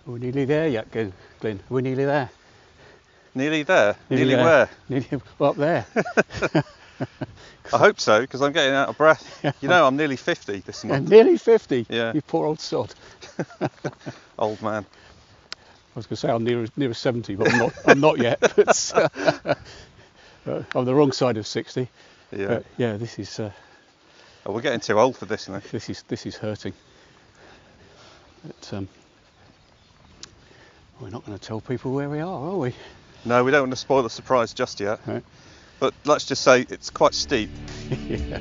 Are we nearly there yet, Glyn? Are we nearly there? Nearly there? Nearly there. where? Nearly up there. I hope so, because I'm getting out of breath. You know, I'm nearly 50 this month. Nearly 50? Yeah. You poor old sod. Old man. I was going to say I'm near 70, but I'm not yet. But, I'm the wrong side of 60. Yeah. Yeah, this is... Oh, we're getting too old for this now. This is hurting. But, we're not going to tell people where we are we? No, we don't want to spoil the surprise just yet. Right. But let's just say it's quite steep. Yeah.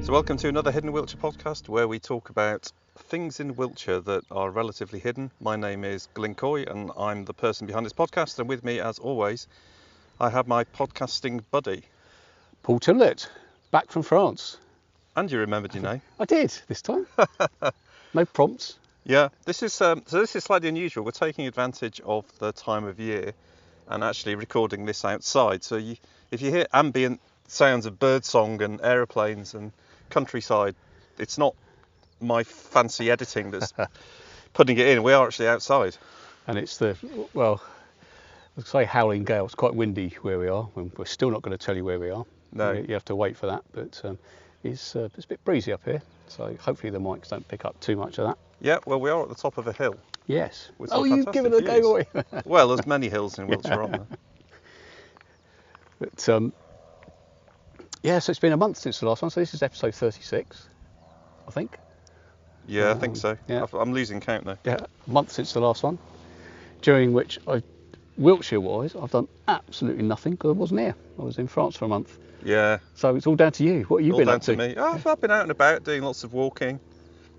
Welcome to another Hidden Wiltshire Podcast, where we talk about things in Wiltshire that are relatively hidden. My name is Glyn and I'm the person behind this podcast, and with me, as always, I have my podcasting buddy, Paul Timlett, back from France. And you remembered your name. I did this time. No prompts. Yeah, this is slightly unusual. We're taking advantage of the time of year and actually recording this outside. So if you hear ambient sounds of birdsong and aeroplanes and countryside, it's not my fancy editing that's putting it in. We are actually outside, and it's let's say howling gale. It's quite windy where we are. We're still not going to tell you where we are. No, you have to wait for that. But it's a bit breezy up here, so hopefully the mics don't pick up too much of that. Yeah, well, we are at the top of a hill. Yes. Oh, you've given a game away. Well, there's many hills in Wiltshire, aren't there? But yeah, so it's been a month since the last one, so this is episode 36, I think. Yeah, I think so. Yeah. I'm losing count now. Yeah, a month since the last one, during which, Wiltshire-wise, I've done absolutely nothing because I wasn't here. I was in France for a month. Yeah. So it's all down to you. What have you been up to? All down to me. Oh, I've been out and about doing lots of walking,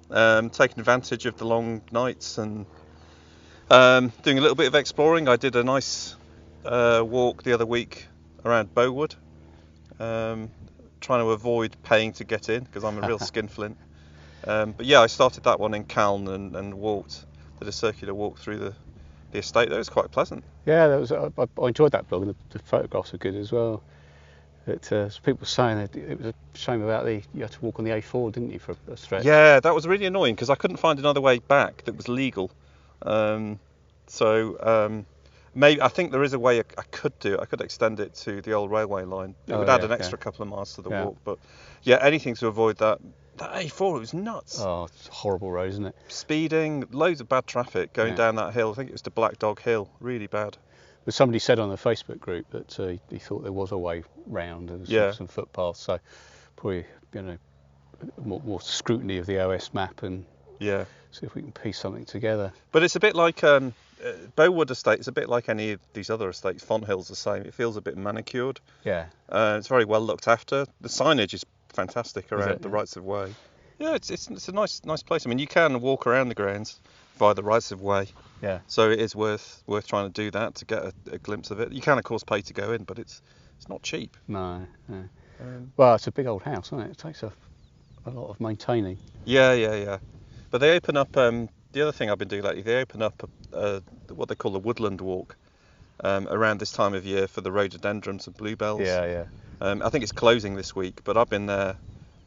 taking advantage of the long nights and doing a little bit of exploring. I did a nice walk the other week around Bowood. Trying to avoid paying to get in because I'm a real skinflint. But yeah, I started that one in Calne and did a circular walk through the estate. That was quite pleasant. Yeah, I enjoyed that blog, and the photographs were good as well. People were saying that it was a shame about you had to walk on the A4, didn't you, for a stretch? Yeah, that was really annoying because I couldn't find another way back that was legal. Maybe I think there is a way I could do it. I could extend it to the old railway line. It would add an extra couple of miles to the walk. But yeah, anything to avoid that. That A4, it was nuts. Oh, it's a horrible road, isn't it? Speeding, loads of bad traffic going down that hill. I think it was to Black Dog Hill. Really bad. But somebody said on the Facebook group that he thought there was a way round and some footpaths. So probably more scrutiny of the OS map and see if we can piece something together. But it's a bit like Bowood Estate. It's a bit like any of these other estates. Font Hill's the same. It feels a bit manicured. Yeah. It's very well looked after. The signage is fantastic around the rights of way. Yeah, it's a nice place. I mean, you can walk around the grounds via the rights of way. Yeah. So it is worth trying to do that to get a glimpse of it. You can of course pay to go in, but it's not cheap. No. Well, it's a big old house, isn't it? It takes a lot of maintaining. Yeah. But they open up. The other thing I've been doing lately, they open up what they call a woodland walk around this time of year for the rhododendrons and bluebells. Yeah. I think it's closing this week, but I've been there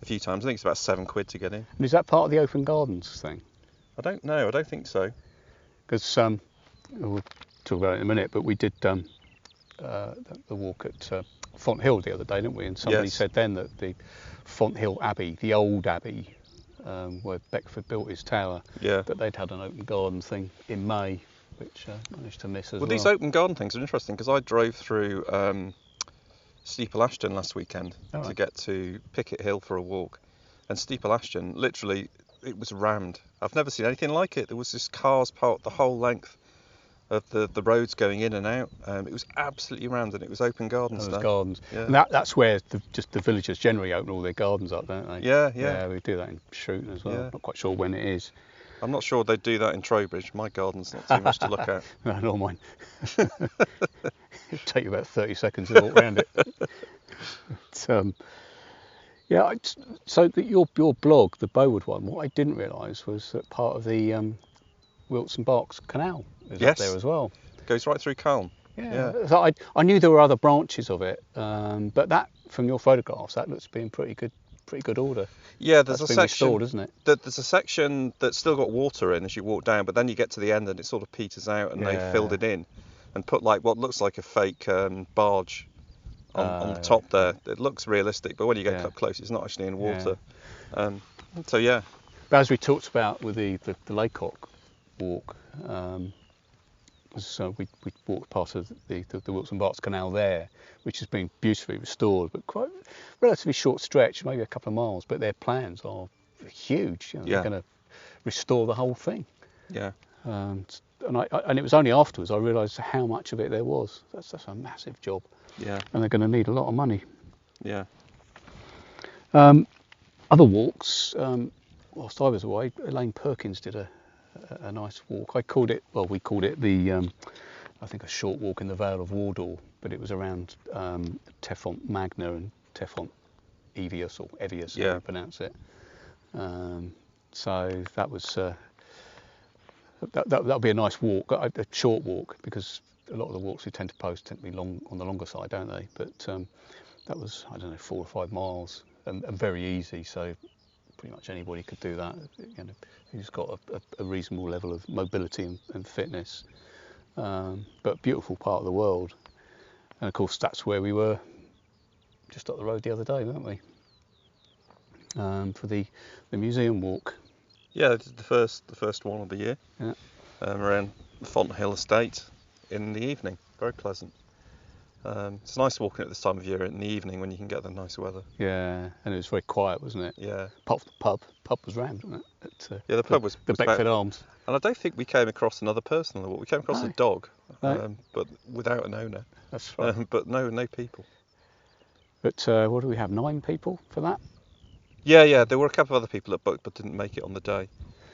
a few times. I think it's about £7 to get in. And is that part of the open gardens thing? I don't know. I don't think so. Because we'll talk about it in a minute, but we did the walk at Font Hill the other day, didn't we? And somebody said then that the Font Hill Abbey, the old abbey, where Beckford built his tower, that they'd had an open garden thing in May, which I managed to miss as well. Well, these open garden things are interesting because I drove through Steeple Ashton last weekend to get to Picket Hill for a walk. And Steeple Ashton, literally, it was rammed. I've never seen anything like it. There was just cars parked the whole length of the roads going in and out. It was absolutely rammed, and it was open gardens. Those gardens. Yeah. And that's where the villagers generally open all their gardens up, don't they? Yeah. Yeah, we do that in Shrewton as well. Yeah. Not quite sure when it is. I'm not sure they'd do that in Trowbridge. My garden's not too much to look at. No, nor mine. It'd take you about 30 seconds to walk around it. But, yeah, so your blog, the Bowood one, what I didn't realise was that part of the Wilts Berks Canal is up there as well. Goes right through Calne. Yeah. So I knew there were other branches of it, but that, from your photographs, that looks to be in pretty good order. Yeah, there's That's a been section, restored, isn't it? There's a section that's still got water in as you walk down, but then you get to the end and it sort of peters out, and they filled it in and put like what looks like a fake barge on the top there. It looks realistic, but when you get up close, it's not actually in water. So yeah. But as we talked about with the Laycock walk, so we walked past the Wilts Berks Canal there, which has been beautifully restored, but quite relatively short stretch, maybe a couple of miles. But their plans are huge. They're going to restore the whole thing. Yeah. And it was only afterwards I realised how much of it there was. That's a massive job. Yeah. And they're going to need a lot of money. Yeah. Other walks. Whilst I was away, Elaine Perkins did a nice walk. We called it the I think a short walk in the Vale of Wardour, but it was around Teffont Magna and Teffont Evias, or Evias, how you pronounce it. So that was that'll be a nice walk, a short walk, because a lot of the walks we tend to post tend to be long, on the longer side, don't they? But that was, I don't know, 4 or 5 miles, and very easy. So pretty much anybody could do that, who's got a reasonable level of mobility and fitness. But beautiful part of the world, and of course that's where we were just up the road the other day, weren't we? For the museum walk. Yeah, it's the first one of the year. Yeah. Around the Fonthill Estate in the evening. Very pleasant. It's nice walking at this time of year in the evening when you can get the nice weather. Yeah, and it was very quiet, wasn't it? Yeah. Apart from the pub. Pub was rammed, wasn't it? The pub was the Beckford Arms. And I don't think we came across another person on the walk. We came across a dog, but without an owner. That's right. But no people. But what do we have? 9 people for that? Yeah. There were a couple of other people at Buck, but didn't make it on the day.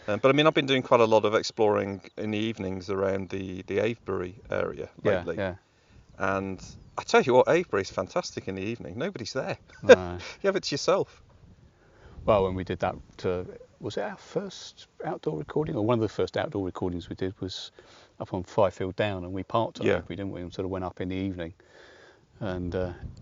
But I mean, I've been doing quite a lot of exploring in the evenings around the Avebury area lately. Yeah. And I tell you what, Avebury's fantastic in the evening. Nobody's there. No. You have it to yourself. Well, when we did that, was it our first outdoor recording, or one of the first outdoor recordings we did was up on Firefield Down, and we parked on Avebury, didn't we? And sort of went up in the evening, and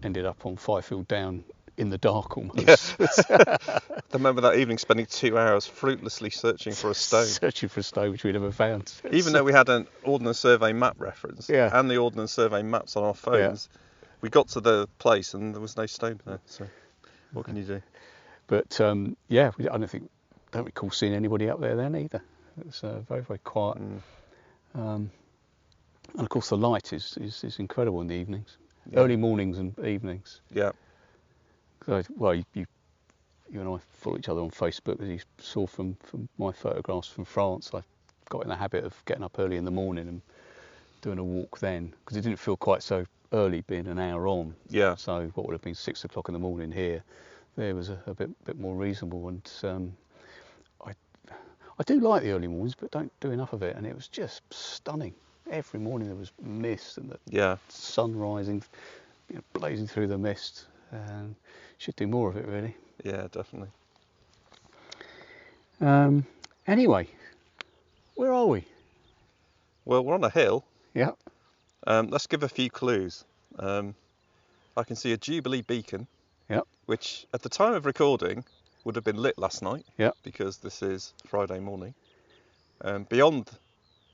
ended up on Firefield Down in the dark almost. Yeah. I remember that evening spending 2 hours fruitlessly searching for a stone. Searching for a stone which we never found. Even though we had an Ordnance Survey map reference and the Ordnance Survey maps on our phones, we got to the place and there was no stone there. So what can you do? But I don't recall seeing anybody up there then either. It was very, very quiet. And of course the light is incredible in the evenings, early mornings and evenings. Yeah. Well, you and I follow each other on Facebook, as you saw from my photographs from France. I got in the habit of getting up early in the morning and doing a walk then, because it didn't feel quite so early, being an hour on. Yeah. So what would have been 6 o'clock in the morning here, there was a bit more reasonable. And I do like the early mornings, but don't do enough of it. And it was just stunning. Every morning there was mist and the sun rising, blazing through the mist. And should do more of it, really. Yeah, definitely. Anyway, where are we? Well, we're on a hill. Yeah. Let's give a few clues. I can see a Jubilee beacon. Yeah. Which, at the time of recording, would have been lit last night. Yeah. Because this is Friday morning. Beyond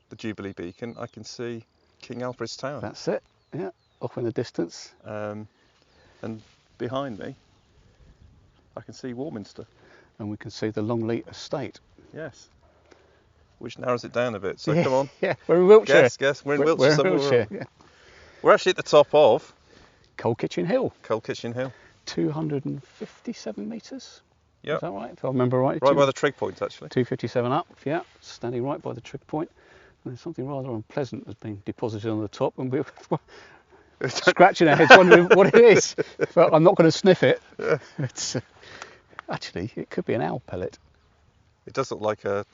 the Jubilee beacon, I can see King Alfred's Tower. That's it. Yeah. Off in the distance. And behind me, I can see Warminster. And we can see the Longleat Estate. Yes. Which narrows it down a bit. So come on. Yeah, we're in Wiltshire. Guess. We're in Wiltshire. We're in Wiltshire. We're actually at the top of Cold Kitchen Hill. 257 metres. Yeah. Is that right? If I remember right. Right by the trig point, actually. 257 up. Yeah. Standing right by the trig point. And there's something rather unpleasant that's been deposited on the top, and we're scratching our heads wondering what it is. But I'm not going to sniff it. Yeah. It's actually, it could be an owl pellet. It does look like a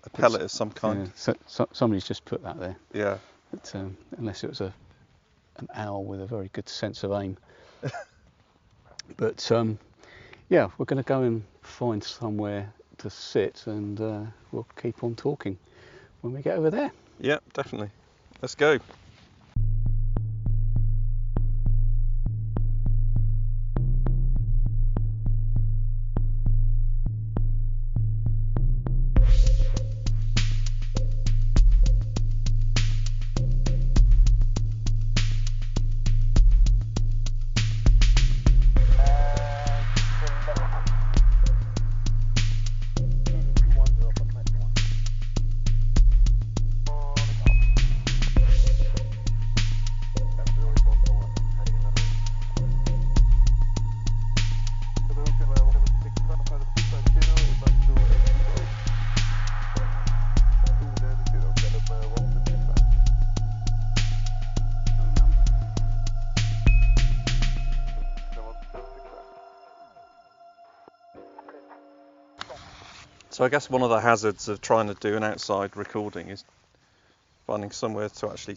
a pellet of some kind. Yeah, so somebody's just put that there. Yeah. But, unless it was an owl with a very good sense of aim. But yeah, we're going to go and find somewhere to sit, and we'll keep on talking when we get over there. Yeah, definitely. Let's go. So I guess one of the hazards of trying to do an outside recording is finding somewhere to actually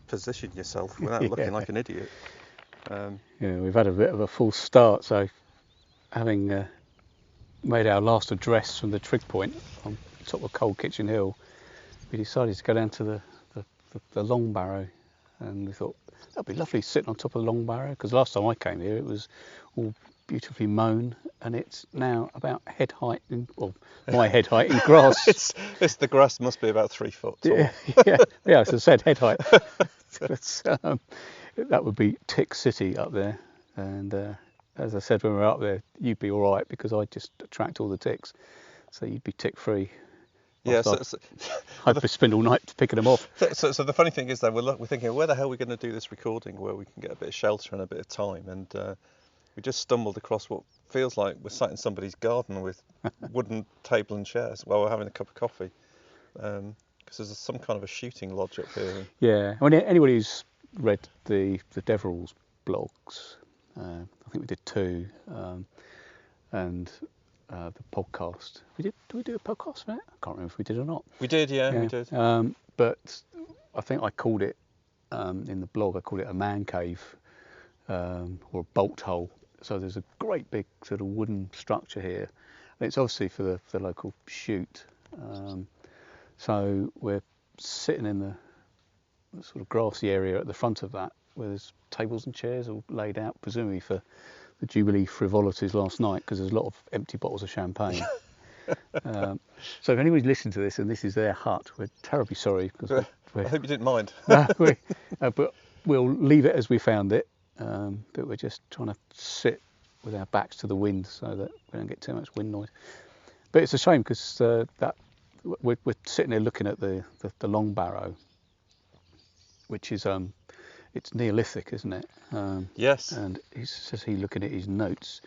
position yourself without looking like an idiot. Yeah, we've had a bit of a false start, so having made our last address from the trig point on top of Cold Kitchen Hill, we decided to go down to the Long Barrow, and we thought that'd be lovely sitting on top of the Long Barrow, because last time I came here it was all beautifully mown, and it's now about head height my head height in grass. The grass must be about 3 foot tall. Yeah, as I said, head height. But, that would be Tick City up there, and as I said when we were up there, you'd be all right because I'd just attract all the ticks, so you'd be tick free. Yeah, I'd spend all night picking them off. So the funny thing is that we're thinking, where the hell are we going to do this recording where we can get a bit of shelter and a bit of time? And we just stumbled across what feels like we're sat in somebody's garden with wooden table and chairs while we're having a cup of coffee. Because there's some kind of a shooting lodge up here. Yeah, I mean, anybody who's read the Deverell's blogs, I think we did 2, and the podcast. Did we do a podcast, Matt? I can't remember if we did or not. We did, yeah. We did. But I think I called it, in the blog, I called it a man cave, or a bolt hole. So there's a great big sort of wooden structure here. And it's obviously for the local shoot. So we're sitting in the sort of grassy area at the front of that, where there's tables and chairs all laid out, presumably for the Jubilee frivolities last night, because there's a lot of empty bottles of champagne. So if anybody's listening to this and this is their hut, we're terribly sorry. Because I hope you didn't mind. But we'll leave it as we found it. But we're just trying to sit with our backs to the wind so that we don't get too much wind noise. But it's a shame because that we're sitting there looking at the Long Barrow, which is it's Neolithic, isn't it? Yes. And he looking at his notes.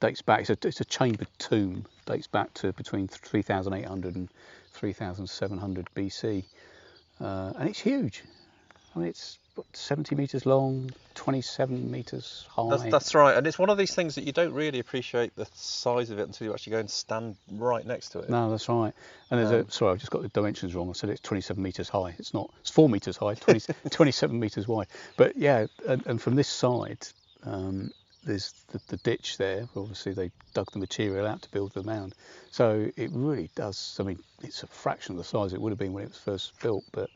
Dates back. It's a chambered tomb. Dates back to between 3,800 and 3,700 BC, and it's huge. I mean, it's 70 metres long, 27 metres high. That's right, and it's one of these things that you don't really appreciate the size of it until you actually go and stand right next to it. No, that's right. And there's sorry, I've just got the dimensions wrong. I said it's 27 metres high. It's not. It's 4 metres high, 27 metres wide. But yeah, and from this side, there's the ditch there. Obviously, they dug the material out to build the mound. So it really does. I mean, it's a fraction of the size it would have been when it was first built, but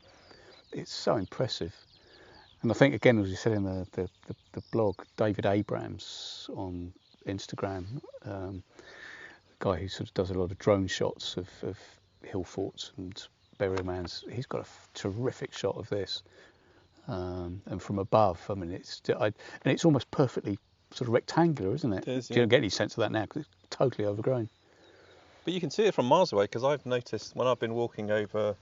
it's so impressive. And I think, again, as you said in the blog, David Abrams on Instagram, a guy who sort of does a lot of drone shots of hill forts and burial mounds, he's got a terrific shot of this. And from above, I mean, it's almost perfectly sort of rectangular, isn't it? It is, yeah. You don't get any sense of that now because it's totally overgrown. But you can see it from miles away, because I've noticed when I've been walking over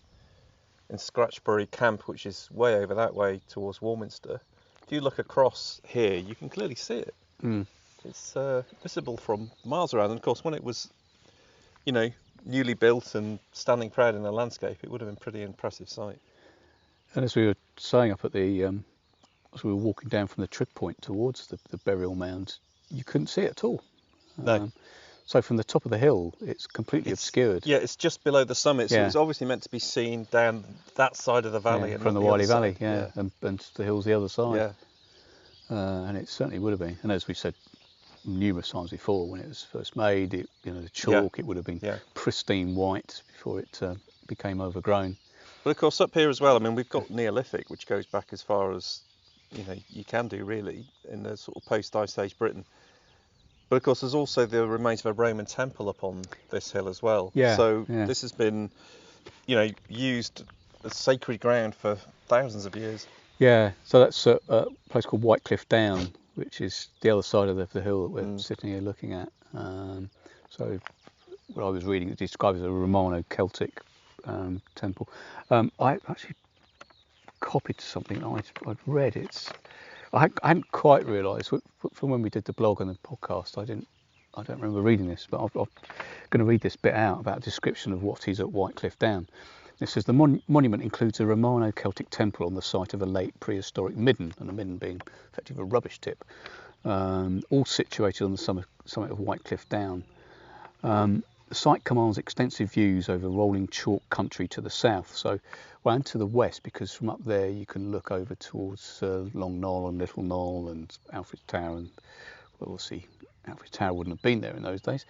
in Scratchbury Camp, which is way over that way towards Warminster, if you look across here, you can clearly see it. It's visible from miles around. And of course, when it was, newly built and standing proud in the landscape, it would have been a pretty impressive sight. And as we were saying up at as we were walking down from the trig point towards the burial mound, you couldn't see it at all. No. So from the top of the hill, it's completely obscured. Yeah, it's just below the summit, so it's obviously meant to be seen down that side of the valley, and from not the Wiley Valley, side. and the hill's the other side. Yeah. And it certainly would have been. And as we said numerous times before, when it was first made, the chalk, it would have been pristine white before it became overgrown. But of course, up here as well, I mean, we've got Neolithic, which goes back as far as you can do really in the sort of post-Ice Age Britain. But of course, there's also the remains of a Roman temple up on this hill as well. This has been, used as sacred ground for thousands of years. Yeah, so that's a place called Whitecliff Down, which is the other side of the hill that we're sitting here looking at. So what I was reading, it describes as a Romano-Celtic temple. I actually copied something I'd read. I hadn't quite realised from when we did the blog and the podcast. I don't remember reading this, but I'm going to read this bit out about a description of what is at Whitecliff Down. It says the monument includes a Romano-Celtic temple on the site of a late prehistoric midden, and a midden being effectively a rubbish tip, all situated on the summit of Whitecliff Down. The site commands extensive views over rolling chalk country to the south, and to the west, because from up there you can look over towards Long Knoll and Little Knoll and Alfred's Tower, and we'll see, Alfred's Tower wouldn't have been there in those days.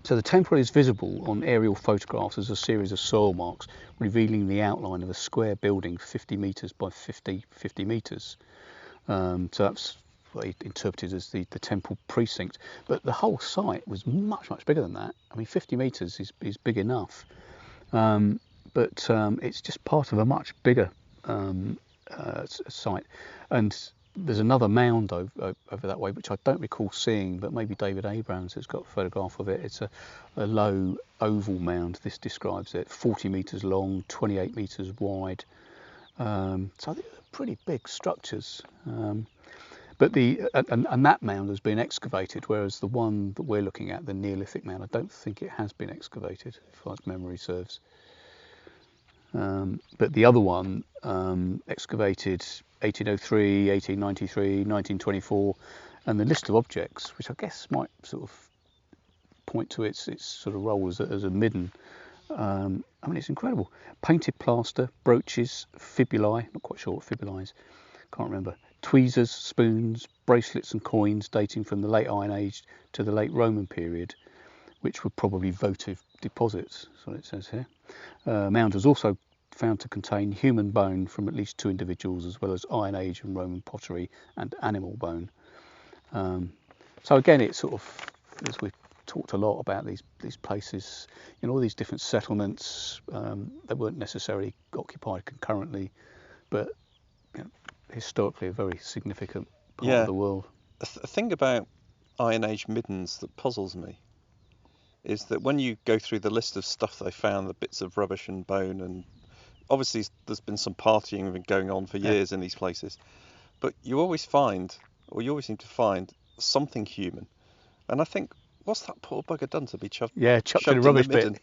So the temple is visible on aerial photographs as a series of soil marks revealing the outline of a square building 50 metres by 50 metres. So that's what he interpreted as the temple precinct. But the whole site was much, much bigger than that. I mean, 50 metres is big enough. But it's just part of a much bigger site. And there's another mound over that way, which I don't recall seeing, but maybe David Abrams has got a photograph of it. It's a low oval mound, this describes it, 40 metres long, 28 metres wide. So they're pretty big structures. But and that mound has been excavated, whereas the one that we're looking at, the Neolithic mound, I don't think it has been excavated, if my memory serves. But the other one, excavated 1803, 1893, 1924, and the list of objects, which I guess might sort of point to its sort of role as a midden. I mean, it's incredible. Painted plaster, brooches, fibulae, not quite sure what fibulae is, can't remember. Tweezers, spoons, bracelets and coins dating from the late Iron Age to the late Roman period, which were probably votive deposits, that's what it says here. Mound was also found to contain human bone from at least 2 individuals, as well as Iron Age and Roman pottery and animal bone. So again, it's sort of, as we've talked a lot about these places, all these different settlements, they weren't necessarily occupied concurrently, but historically a very significant part of the world. A thing about Iron Age middens that puzzles me is that when you go through the list of stuff they found, the bits of rubbish and bone, and obviously there's been some partying going on for years in these places, but you always seem to find something human. And I think, what's that poor bugger done to be chucked in a rubbish bin?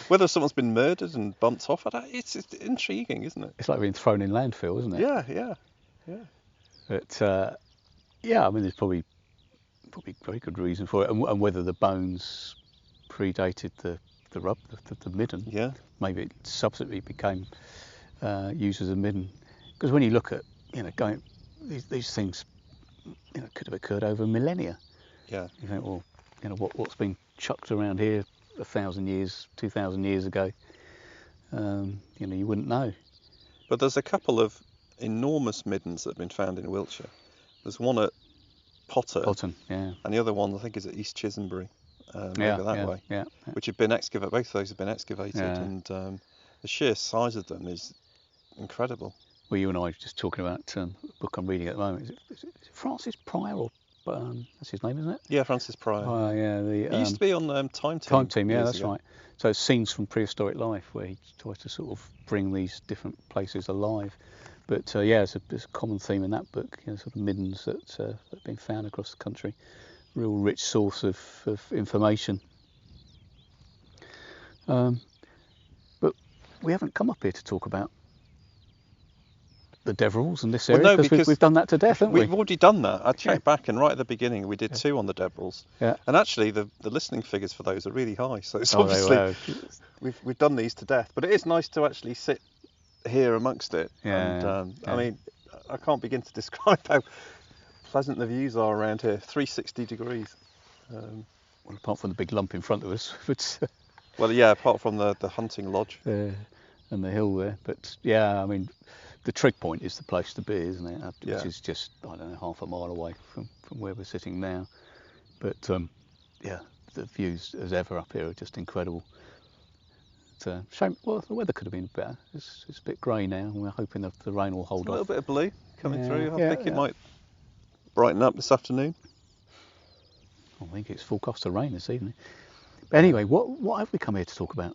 Whether someone's been murdered and bumped off, it's intriguing, isn't it? It's like being thrown in landfill, isn't it? Yeah. But I mean, there's probably very good reason for it, and whether the bones predated the midden. Yeah. Maybe it subsequently became used as a midden, because when you look at going these things, could have occurred over millennia. Yeah. You think, well, what's been chucked around here 1,000 years, 2,000 years ago? You wouldn't know. But there's a couple of enormous middens that have been found in Wiltshire. There's one at Potton, yeah, and the other one I think is at East Chisenbury, over that way, which have been excavated. Both of those have been excavated, and the sheer size of them is incredible. Well, you and I were just talking about a book I'm reading at the moment. Is it Francis Pryor, or that's his name, isn't it? Yeah, Francis Pryor. He used to be on Time Team. Time Team, yeah, that's ago. right. So it's Scenes From Prehistoric Life, where he tries to sort of bring these different places alive. But it's a common theme in that book, sort of middens that have been found across the country. Real rich source of information. But we haven't come up here to talk about the Deverells and this area? Well, no, because we've done that to death, haven't we? We've already done that. I checked back, and right at the beginning we did 2 on the Deverells. Yeah. And actually the listening figures for those are really high. So it's Oh, obviously we've done these to death. But it is nice to actually sit here amongst it. Yeah. And I mean, I can't begin to describe how pleasant the views are around here. 360 degrees. Well, apart from the big lump in front of us, but well, yeah, apart from the hunting lodge and the hill there. But yeah, I mean, the trig point is the place to be, isn't it? Which is just, I don't know, half a mile away from where we're sitting now. But yeah, the views as ever up here are just incredible. It's a shame. Well, the weather could have been better. It's a bit grey now, and we're hoping that the rain will hold off. A little bit of blue coming through. I think it might brighten up this afternoon. I think it's forecast to rain this evening. But anyway, what have we come here to talk about?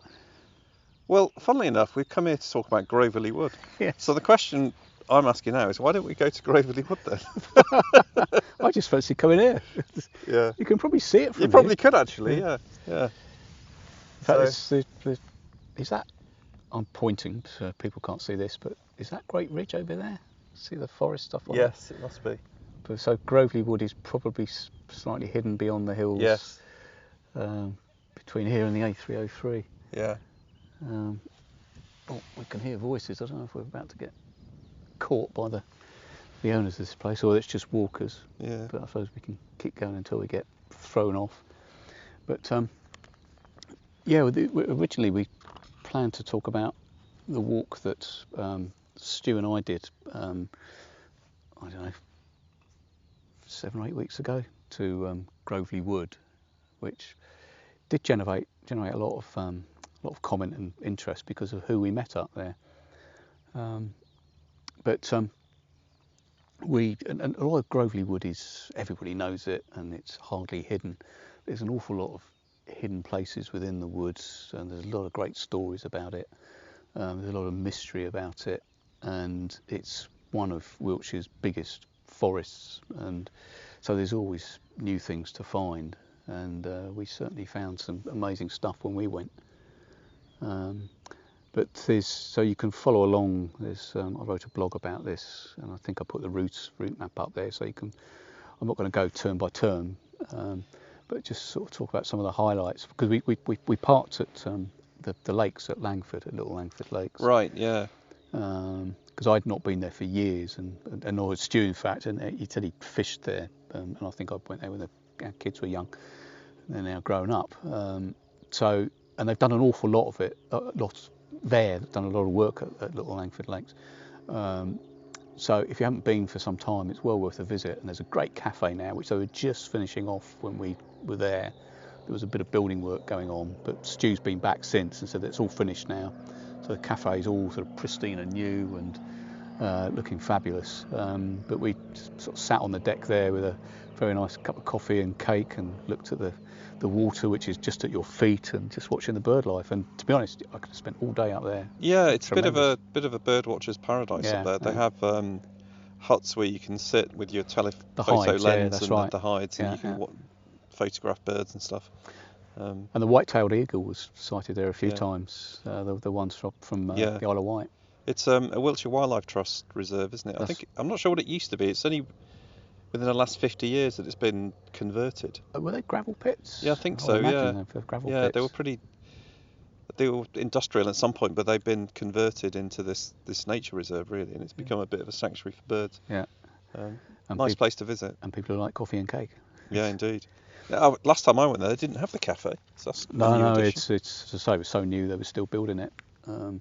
Well, funnily enough, we've come here to talk about Groverley Wood. Yeah. So the question I'm asking now is, why don't we go to Groverley Wood then? I just fancy coming here. Yeah. You can probably see it from here. You probably could actually, yeah. In fact, is that, I'm pointing so people can't see this, but is that Great Ridge over there? See the forest stuff on Yes, it must be. So Groverley Wood is probably slightly hidden beyond the hills. Yes. Between here and the A303. Yeah. We can hear voices. I don't know if we're about to get caught by the owners of this place, or it's just walkers. Yeah. But I suppose we can keep going until we get thrown off. But originally we planned to talk about the walk that Stu and I did. I don't know, 7 or 8 weeks ago to Groverley Wood, which did generate a lot of comment and interest because of who we met up there. But and a lot of Groverley Wood is, everybody knows it, and it's hardly hidden. There's an awful lot of hidden places within the woods, and there's a lot of great stories about it. There's a lot of mystery about it, and it's one of Wiltshire's biggest forests, and so there's always new things to find, and we certainly found some amazing stuff when we went. But so you can follow along. I wrote a blog about this, and I think I put the route map up there, so you can. I'm not going to go turn by turn, but just sort of talk about some of the highlights, because we parked at the lakes at Langford, at Little Langford Lakes. Right. Yeah. Because I'd not been there for years, and nor had Stu, in fact, and he said he fished there, and I think I went there when the kids were young, and they're now grown up. And they've done an awful lot of it, they've done a lot of work at Little Langford Lakes. So if you haven't been for some time, it's well worth a visit. And there's a great cafe now, which they were just finishing off when we were there. There was a bit of building work going on, but Stu's been back since and said it's all finished now. So the cafe is all sort of pristine and new and looking fabulous. But we sort of sat on the deck there with a very nice cup of coffee and cake, and looked at the water, which is just at your feet, and just watching the bird life. And to be honest, I could have spent all day up there. Yeah, it's a bit of a bird watcher's paradise up there. They have huts where you can sit with your telephoto lens and the hides, and you can photograph birds and stuff. And the white-tailed eagle was sighted there a few times. The ones from the Isle of Wight. It's a Wiltshire Wildlife Trust reserve, isn't it? I'm not sure what it used to be. It's only within the last 50 years that it's been converted. Were they gravel pits? Yeah, I think so. Yeah, Pits. They were industrial at some point, but they've been converted into this nature reserve, really, and it's become a bit of a sanctuary for birds. Yeah. Nice place to visit. And people who like coffee and cake. Yeah, indeed. Last time I went there, they didn't have the cafe. So that's no, it's as I say, it was so new they were still building it. In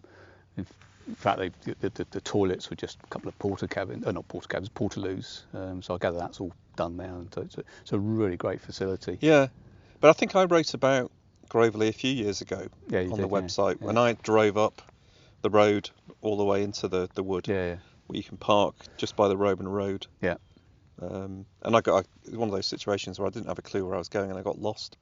fact, the toilets were just a couple of portaloos. So I gather that's all done now, and so it's a really great facility. Yeah, but I think I wrote about Groverley a few years ago on the website when I drove up the road all the way into the wood. Yeah. Where you can park just by the Roman Road. Yeah. And I got one of those situations where I didn't have a clue where I was going and I got lost.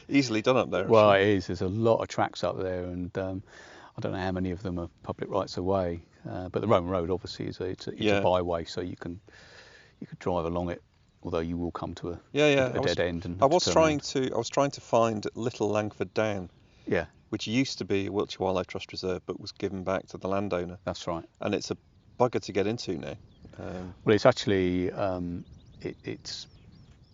Easily done up there. Actually. Well, it is. There's a lot of tracks up there, and I don't know how many of them are public rights of way. But the Roman Road obviously is a byway, so you could drive along it. Although you will come to a dead end. I was trying to find Little Langford Down. Yeah. Which used to be a Wiltshire Wildlife Trust reserve, but was given back to the landowner. That's right. And it's bugger to get into now. Well, it's actually it's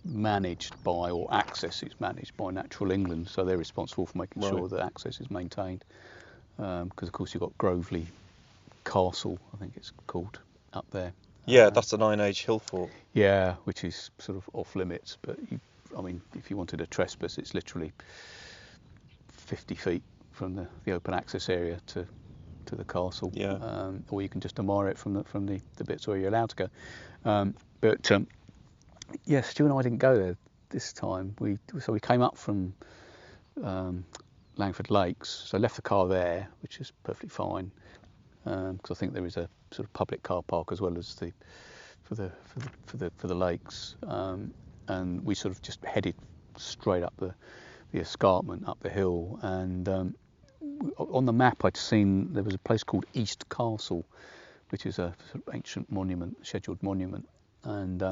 managed by, or access is managed by Natural England, so they're responsible for making sure that access is maintained. Because of course you've got Groveley Castle, I think it's called, up there. Yeah, that's an Iron Age hill fort. Yeah, which is sort of off limits, but if you wanted a trespass, it's literally 50 feet from the open access area to the castle. Yeah. Or you can just admire it from the bits where you're allowed to go. Yeah, Stu and I didn't go there this time. We came up from Langford Lakes, so left the car there, which is perfectly fine, because I think there is a sort of public car park as well as for the lakes, and we sort of just headed straight up the escarpment up the hill, and on the map I'd seen there was a place called East Castle, which is a sort of ancient monument, scheduled monument, and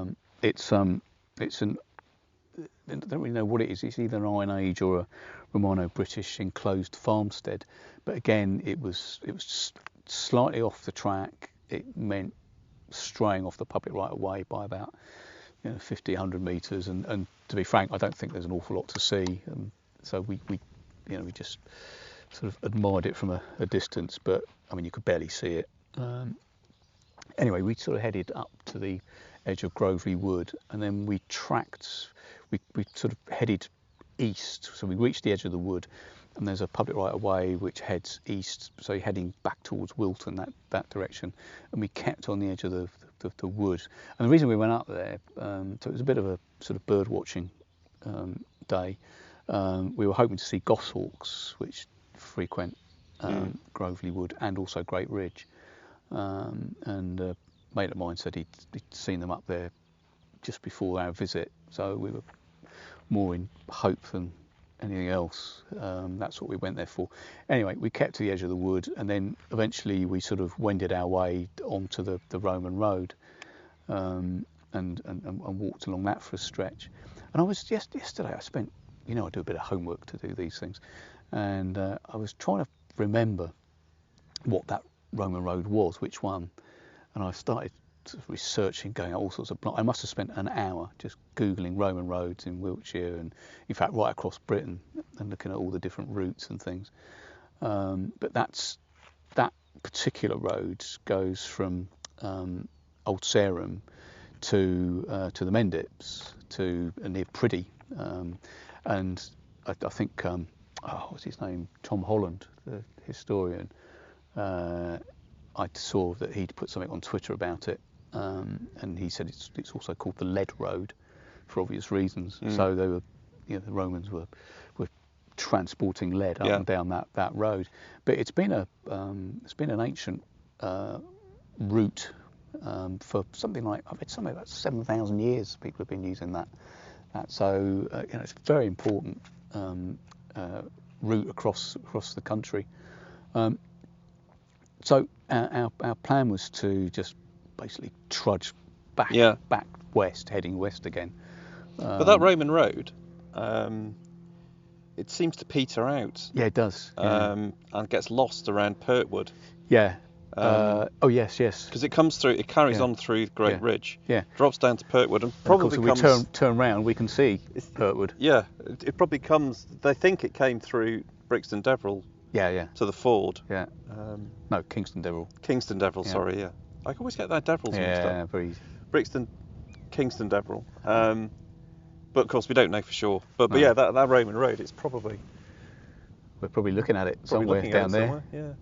it's an, I don't really know what it is. It's either an Iron Age or a Romano-British enclosed farmstead. But again, it was slightly off the track. It meant straying off the public right of way by about 50, 100 metres. And to be frank, I don't think there's an awful lot to see. So we just sort of admired it from a distance. But I mean, you could barely see it. Anyway, we sort of headed up to the edge of Groveley Wood, and then we sort of headed east. So we reached the edge of the wood, and there's a public right of way which heads east, so you're heading back towards Wilton, that direction, and we kept on the edge of the wood. And the reason we went up there, so it was a bit of a sort of bird watching day. We were hoping to see goshawks, which frequent Groveley Wood and also Great Ridge, and a mate of mine said he'd seen them up there just before our visit, so we were more in hope than anything else. That's what we went there for. Anyway, we kept to the edge of the wood, and then eventually we sort of wended our way onto the Roman road, and walked along that for a stretch. And I was yesterday I spent, I do a bit of homework to do these things, and I was trying to remember what that Roman road was, which one, and I started sort of researching, going all sorts of. I must have spent an hour just googling Roman roads in Wiltshire, and in fact right across Britain, and looking at all the different routes and things. But that particular road goes from Old Sarum to the Mendips to near Priddy, and I think what's his name, Tom Holland, the historian. I saw that he'd put something on Twitter about it, and he said it's also called the Lead Road for obvious reasons. So they were, the Romans were transporting lead up and down that road. But it's been an ancient route for something like, I've read something about 7,000 years. People have been using that. So it's a very important route across the country. So our plan was to just basically trudge back west, heading west again. But that Roman road, it seems to peter out. Yeah, it does. And gets lost around Pertwood. Yeah. Yes. Because it comes through, it carries on through Great Ridge. Yeah. Drops down to Pertwood, and probably comes. If we turn round, we can see Pertwood. Yeah. It probably comes. They think it came through Brixton Deverill. Yeah. To the ford. Yeah. No, Kingston Deverill. Kingston Deverill, sorry, yeah. I can always get that Deverill's mixed up. Yeah, very easy. Brixton, Kingston Deverill. But of course we don't know for sure. But yeah, that Roman road, we're probably looking at it somewhere down there. Yeah.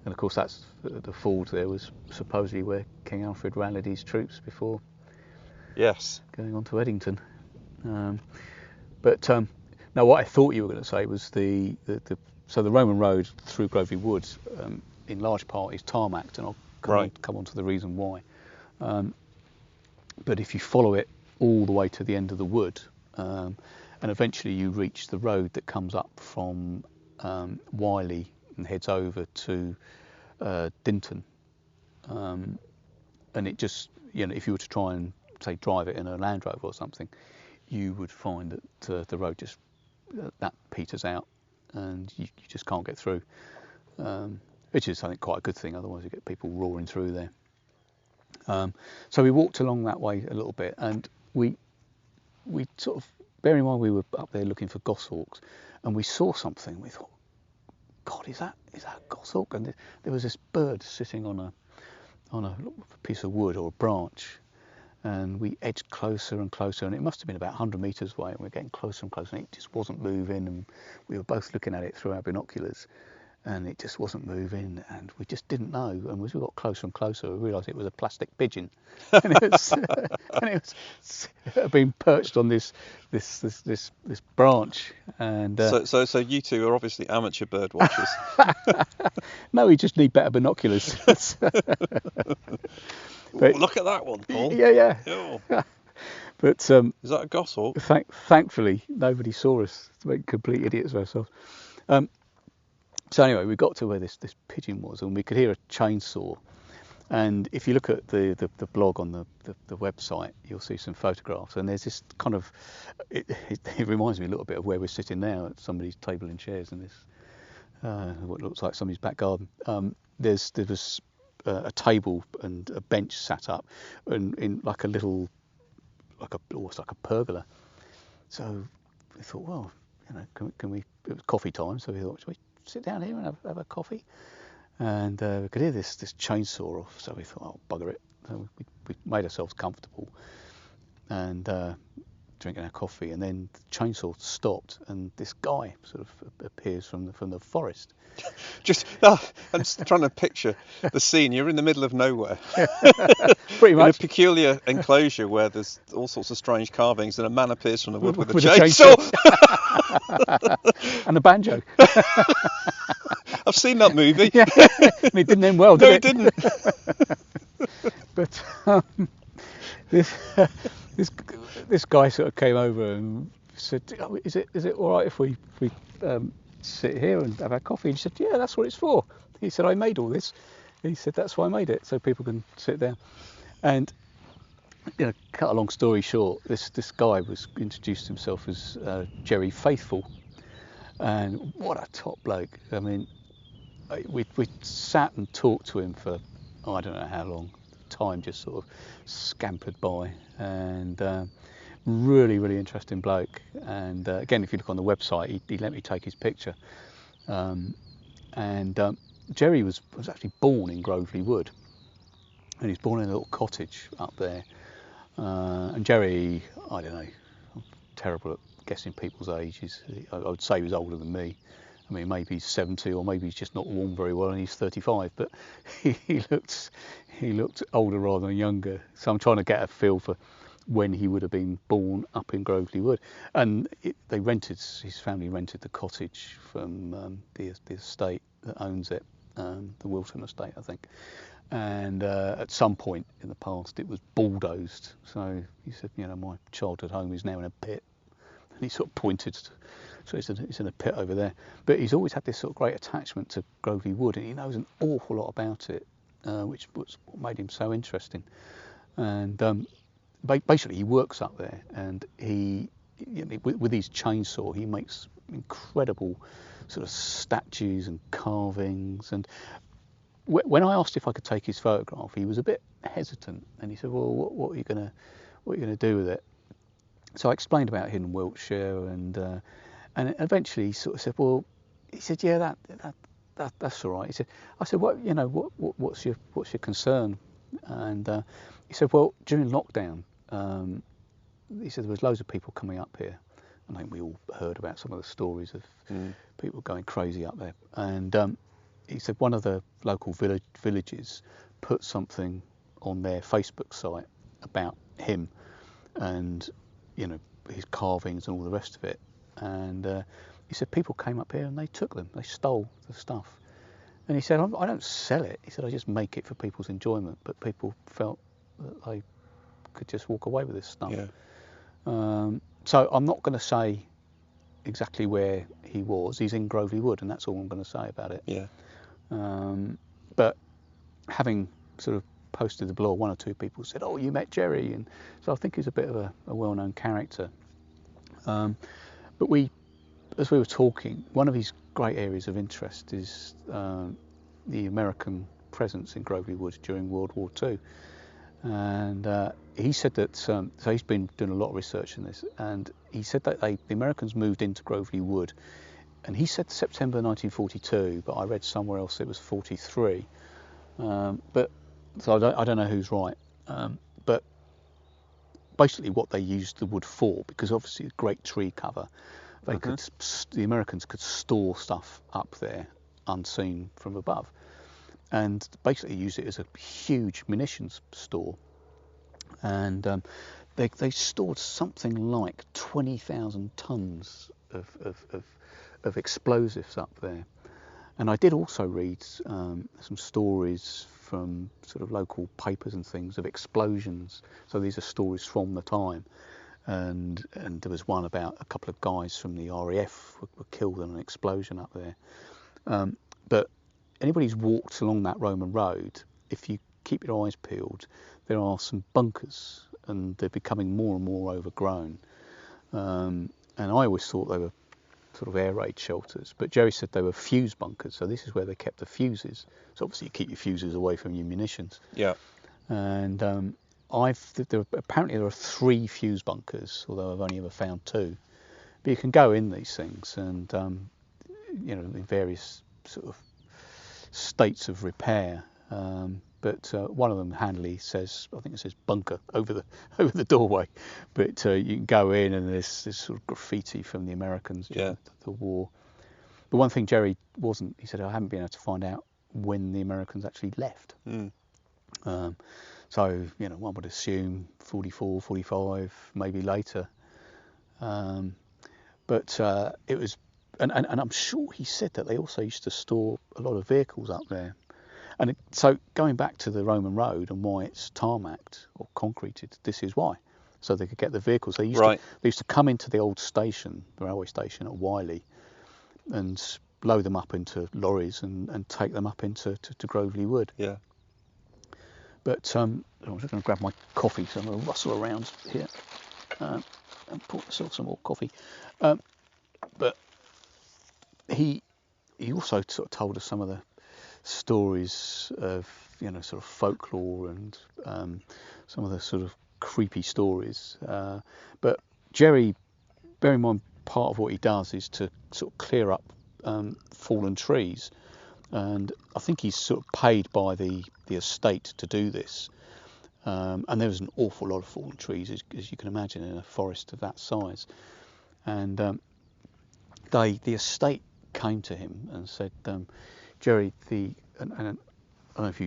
And of course that's the ford there was supposedly where King Alfred rallied his troops before going on to Eddington. But now what I thought you were going to say was so the Roman road through Groveley Woods in large part is tarmacked, and I'll come on to the reason why. But if you follow it all the way to the end of the wood, and eventually you reach the road that comes up from Wiley and heads over to Dinton, and it just, if you were to try and say drive it in a Land Rover or something, you would find that the road just that peters out, and you just can't get through. which is, I think, quite a good thing. Otherwise, you get people roaring through there. So we walked along that way a little bit, and we sort of, bearing in mind we were up there looking for goshawks, and we saw something. We thought, God, is that goshawk? And there was this bird sitting on a piece of wood or a branch, and we edged closer and closer, and it must have been about 100 metres away, and we were getting closer and closer, and it just wasn't moving, and we were both looking at it through our binoculars, and it just wasn't moving, and we just didn't know. And as we got closer and closer, we realised it was a plastic pigeon, and it was being perched on this branch. And so you two are obviously amateur bird watchers. No, we just need better binoculars. But, look at that one, Paul. Yeah. Oh. But is that a goshawk? Thankfully, nobody saw us make complete idiots of ourselves. So anyway, we got to where this pigeon was, and we could hear a chainsaw. And if you look at the blog on the website, you'll see some photographs. And there's this kind of, it reminds me a little bit of where we're sitting now at somebody's table and chairs in this, what looks like somebody's back garden. There was a table and a bench sat up, and in like a little, almost like a pergola. So we thought, well, can we? It was coffee time, so we thought, should we sit down here and have a coffee? And we could hear this chainsaw off, so we thought, oh, bugger it. So we made ourselves comfortable and drinking our coffee, and then the chainsaw stopped, and this guy sort of appears from the forest. I'm just trying to picture the scene. You're in the middle of nowhere, pretty much, in a peculiar enclosure where there's all sorts of strange carvings, and a man appears from the wood with a chainsaw and a banjo. I've seen that movie. Yeah, and it didn't end well, did it? No, it didn't. But this guy sort of came over and said, oh, "Is it all right if we sit here and have our coffee?" And he said, "Yeah, that's what it's for." He said, "I made all this." He said, "That's why I made it, so people can sit there." And cut a long story short, this guy introduced himself as Jerry Faithful, and what a top bloke. I mean, we sat and talked to him for I don't know how long. Time just sort of scampered by, and really, really interesting bloke. And again, if you look on the website, he let me take his picture. And Jerry was actually born in Groveley Wood, and he was born in a little cottage up there. And Jerry, I don't know, I'm terrible at guessing people's ages. I would say he was older than me. I mean, maybe he's 70, or maybe he's just not warm very well and he's 35, but he looked older rather than younger. So I'm trying to get a feel for when he would have been born up in Groveley Wood. And his family rented the cottage from the estate that owns it, the Wilton Estate, I think. And at some point in the past, it was bulldozed. So he said, my childhood home is now in a pit. And he sort of pointed to, so it's in a pit over there. But he's always had this sort of great attachment to Groveley Wood, and he knows an awful lot about it, which was what made him so interesting. And basically, he works up there, and he, with his chainsaw, he makes incredible sort of statues and carvings. And when I asked if I could take his photograph, he was a bit hesitant, and he said, "Well, what are you gonna do with it?" So I explained about Hidden Wiltshire, and eventually he sort of said, "Well," he said, "Yeah, that's all right." I said, what's your concern?" And he said, "Well, during lockdown, he said there was loads of people coming up here. I think we all heard about some of the stories of people going crazy up there." And he said one of the local villages put something on their Facebook site about him, and his carvings and all the rest of it. And he said people came up here and they took them, they stole the stuff. And he said, I don't sell it. He said, I just make it for people's enjoyment. But people felt that they could just walk away with this stuff. Yeah. So I'm not going to say exactly where he was. He's in Groveley Wood, and that's all I'm going to say about it. Yeah. But having sort of posted the blog, one or two people said, "Oh, you met Jerry," and so I think he's a bit of a well-known character. But as we were talking, one of his great areas of interest is the American presence in Groveley Wood during World War II. And he said that, so he's been doing a lot of research in this, and he said that the Americans moved into Groveley Wood, and he said September 1942, but I read somewhere else it was 43. But so I don't know who's right. But basically what they used the wood for, because obviously a great tree cover, they the Americans could store stuff up there unseen from above, and basically use it as a huge munitions store. And they stored something like 20,000 tons of explosives up there. And I did also read some stories from sort of local papers and things of explosions. So these are stories from the time. And there was one about a couple of guys from the RAF were killed in an explosion up there. But anybody who's walked along that Roman road, if you keep your eyes peeled, there are some bunkers, and they're becoming more and more overgrown. And I always thought they were sort of air raid shelters, but Jerry said they were fuse bunkers, so this is where they kept the fuses. So obviously you keep your fuses away from your munitions. Yeah. And apparently there are 3 fuse bunkers, although I've only ever found 2. But you can go in these things, and in various sort of states of repair. But one of them handily says, I think it says bunker over the doorway. But you can go in, and there's this sort of graffiti from the Americans during the war. But one thing Jerry wasn't, he said, I haven't been able to find out when the Americans actually left. So, one would assume 44, 45, maybe later. But it was, and I'm sure he said that they also used to store a lot of vehicles up there. And so going back to the Roman road and why it's tarmacked or concreted, this is why. So they could get the vehicles. They used to come into the old station, the railway station at Wiley, and load them up into lorries and take them up into to Groveley Wood. Yeah. But I'm just going to grab my coffee, so I'm going to rustle around here and pour myself some more coffee. But he also sort of told us some of the stories of sort of folklore and some of the sort of creepy stories. But Jerry, bear in mind, part of what he does is to sort of clear up fallen trees, and I think he's sort of paid by the estate to do this. And there was an awful lot of fallen trees, as you can imagine, in a forest of that size. And the estate came to him and said, Jerry, and I don't know if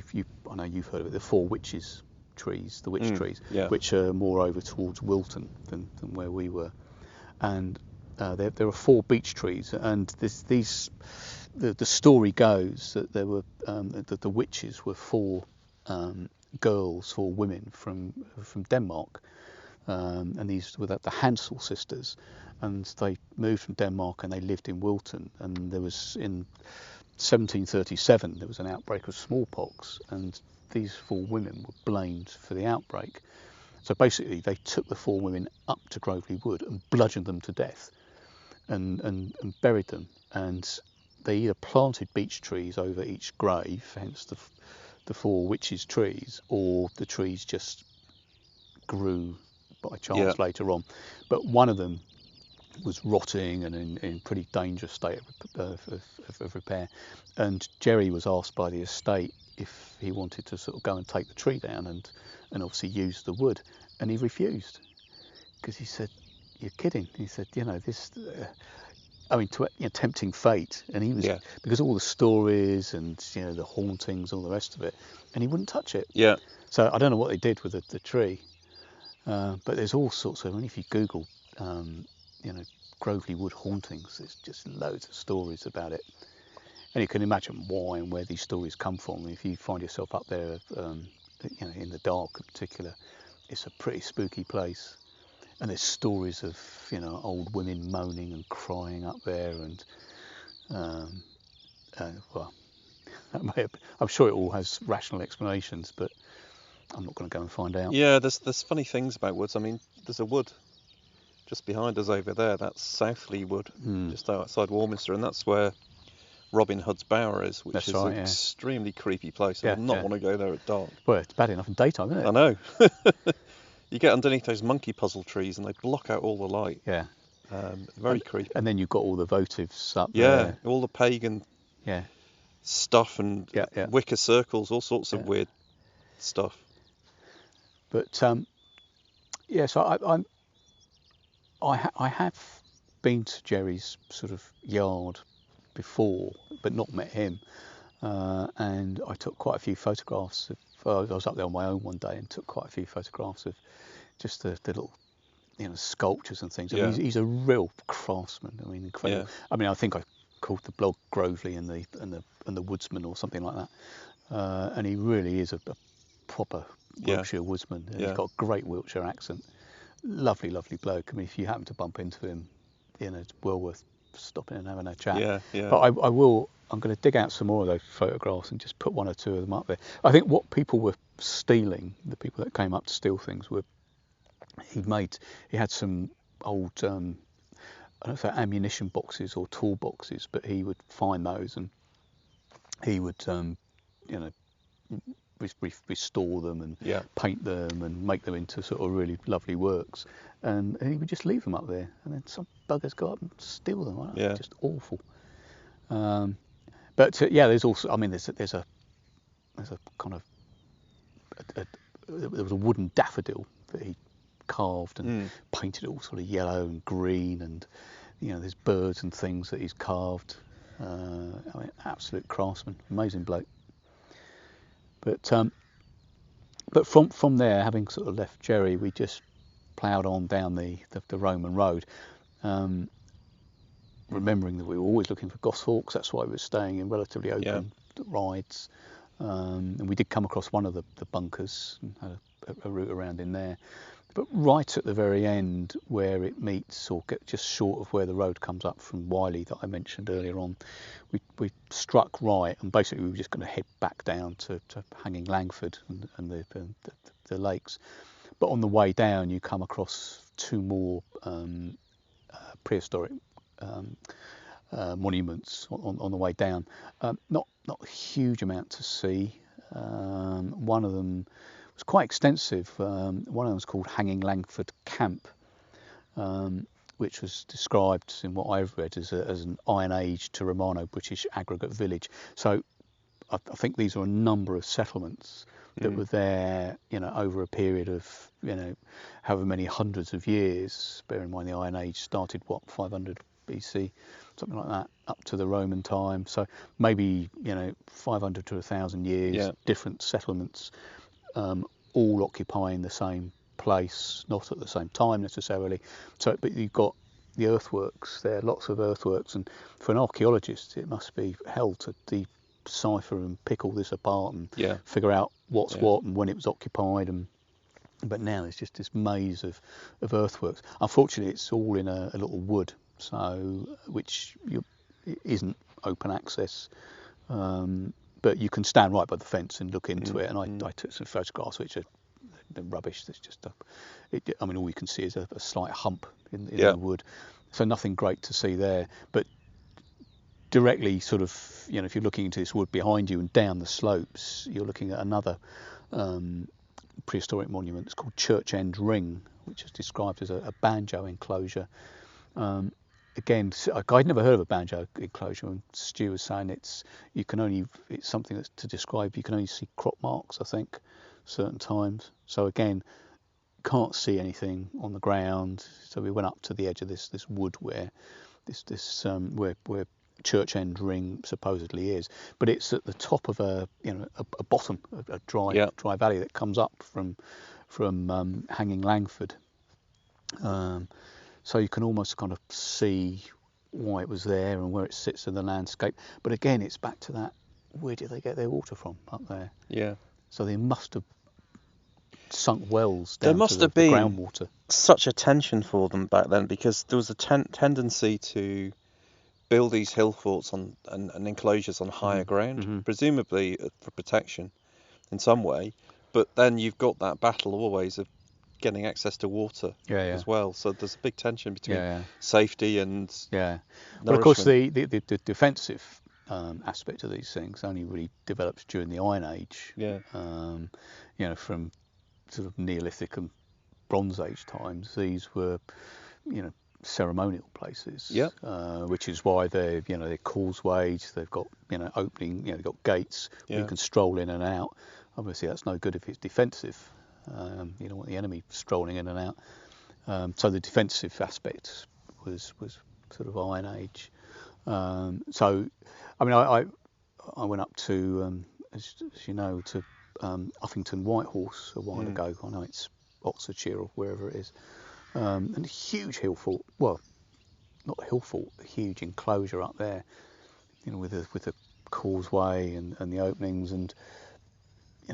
I know you've heard of it, the 4 witches trees, the witch trees, which are more over towards Wilton than where we were. And there are 4 beech trees, and the story goes that there were that the witches were 4 girls, 4 women from Denmark, and these were the Hansel sisters, and they moved from Denmark and they lived in Wilton. And there was in 1737 there was an outbreak of smallpox, and these 4 women were blamed for the outbreak. So basically they took the 4 women up to Groveley Wood and bludgeoned them to death and buried them, and they either planted beech trees over each grave, hence the 4 witches trees, or the trees just grew by chance later on. But one of them was rotting and in pretty dangerous state of repair, and Jerry was asked by the estate if he wanted to sort of go and take the tree down and obviously use the wood, and he refused, because he said, "You're kidding." He said, this tempting fate, and he was because all the stories and the hauntings, all the rest of it, and he wouldn't touch it. So I don't know what they did with the tree, but there's all sorts of, if you Google Groveley Wood hauntings, there's just loads of stories about it, and you can imagine why and where these stories come from. If you find yourself up there in the dark in particular, it's a pretty spooky place. And there's stories of old women moaning and crying up there, and I'm sure it all has rational explanations, but I'm not going to go and find out. Yeah, there's funny things about woods. I mean, there's a wood just behind us over there. That's Southley Wood, just outside Warminster, and that's where Robin Hood's Bower is, which That's is right, an extremely creepy place. I Yeah, would not yeah. want to go there at dark. Well, it's bad enough in daytime, isn't it? I know. You get underneath those monkey puzzle trees and they block out all the light. Yeah. Very creepy. And then you've got all the votives up Yeah, there. all the pagan Yeah. stuff and Yeah. Wicca circles, all sorts of weird stuff. But yeah, so I have been to Jerry's sort of yard before, but not met him. And I took quite a few photographs of. I was up there on my own one day and took quite a few photographs of just the little, sculptures and things. I mean, he's a real craftsman. I mean, incredible. Yeah. I mean, I think I called the blog Grovely and the Woodsman or something like that. And he really is a proper Wiltshire woodsman. He's got a great Wiltshire accent. Lovely, lovely bloke. I mean, if you happen to bump into him, it's well worth stopping and having a chat. Yeah. But I'm going to dig out some more of those photographs and just put one or two of them up there. I think what people were stealing, the people that came up to steal things, were he had some old I don't know if they're ammunition boxes or tool boxes, but he would find those and he would restore them and paint them and make them into sort of really lovely works, and he would just leave them up there, and then some buggers go up and steal them. Right? Yeah. Just awful. But there's also, I mean, there's a kind of there was a wooden daffodil that he carved and painted all sort of yellow and green, and there's birds and things that he's carved. I mean, absolute craftsman, amazing bloke. But from there, having sort of left Jerry, we just ploughed on down the Roman road, remembering that we were always looking for goshawks. That's why we were staying in relatively open rides. And we did come across one of the bunkers and had a route around in there. But right at the very end, where it meets, or just short of where the road comes up from Wiley that I mentioned earlier on, we struck right, and basically we were just going to head back down to Hanging Langford and the lakes. But on the way down, you come across two more prehistoric monuments on the way down. Not a huge amount to see. One of them was quite extensive. One of them was called Hanging Langford Camp, which was described in what I've read as an Iron Age to Romano-British aggregate village. So I think these are a number of settlements that were there, over a period of, however many hundreds of years. Bear in mind the Iron Age started, 500 BC, something like that, up to the Roman time. So maybe, 500 to 1,000 years, different settlements, all occupying the same place, not at the same time necessarily. So, but you've got the earthworks there, lots of earthworks, and for an archaeologist, it must be hell to decipher and pick all this apart and figure out what's what and when it was occupied. But now there's just this maze of earthworks. Unfortunately, it's all in a little wood, so which isn't open access. But you can stand right by the fence and look into it. And I took some photographs, which are rubbish. There's just all you can see is a slight hump in the wood. So nothing great to see there. But directly, sort of, if you're looking into this wood behind you and down the slopes, you're looking at another prehistoric monument. It's called Church End Ring, which is described as a banjo enclosure. Again, I'd never heard of a banjo enclosure, and Stu was saying it's something that's to describe. You can only see crop marks, I think, certain times. So again, can't see anything on the ground. So we went up to the edge of this wood where where Church End Ring supposedly is, but it's at the top of a bottom, a dry valley that comes up from Hanging Langford. So you can almost kind of see why it was there and where it sits in the landscape. But again, it's back to that, where did they get their water from up there? Yeah. So they must have sunk wells down to the groundwater. Such a tension for them back then, because there was a tendency to build these hill forts and enclosures on higher ground, presumably for protection in some way. But then you've got that battle always of getting access to water as well. So there's a big tension between safety and But of course, the defensive aspect of these things only really develops during the Iron Age. Yeah. From sort of Neolithic and Bronze Age times, these were, ceremonial places. Yeah. Which is why they're causeways. They've got opening. They've got gates where you can stroll in and out. Obviously, that's no good if it's defensive. You don't want the enemy strolling in and out. So the defensive aspect was sort of Iron Age. So, I mean, I went up to, as you know, to Uffington Whitehorse a while ago. I know it's Oxfordshire or wherever it is. And a huge hill fort. Well, not a hill fort, a huge enclosure up there. With a causeway and the openings, and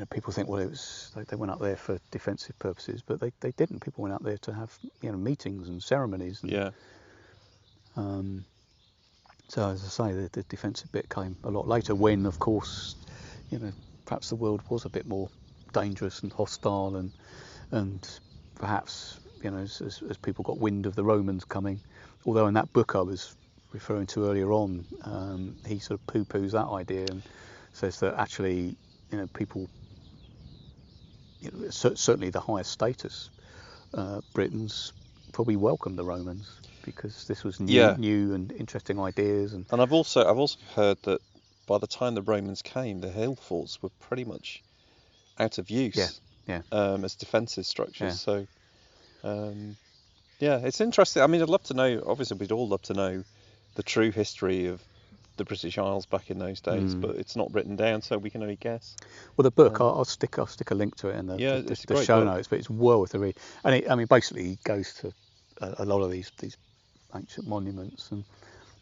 people think, well, it was they went up there for defensive purposes, but they didn't. People went up there to have meetings and ceremonies. And, yeah. So as I say, the defensive bit came a lot later, when, of course, perhaps the world was a bit more dangerous and hostile, and perhaps as people got wind of the Romans coming. Although in that book I was referring to earlier on, he sort of poo-poos that idea and says that actually, people, certainly the highest status Britons probably welcomed the Romans, because this was new and interesting ideas. And I've also heard that by the time the Romans came, the hill forts were pretty much out of use. As defensive structures. Yeah. So, it's interesting. I mean, I'd love to know. Obviously, we'd all love to know the true history of the British Isles back in those days, but it's not written down, so we can only guess. Well, the book, I'll stick a link to it in the show notes, but it's well worth a read. And basically, he goes to a lot of these ancient monuments, and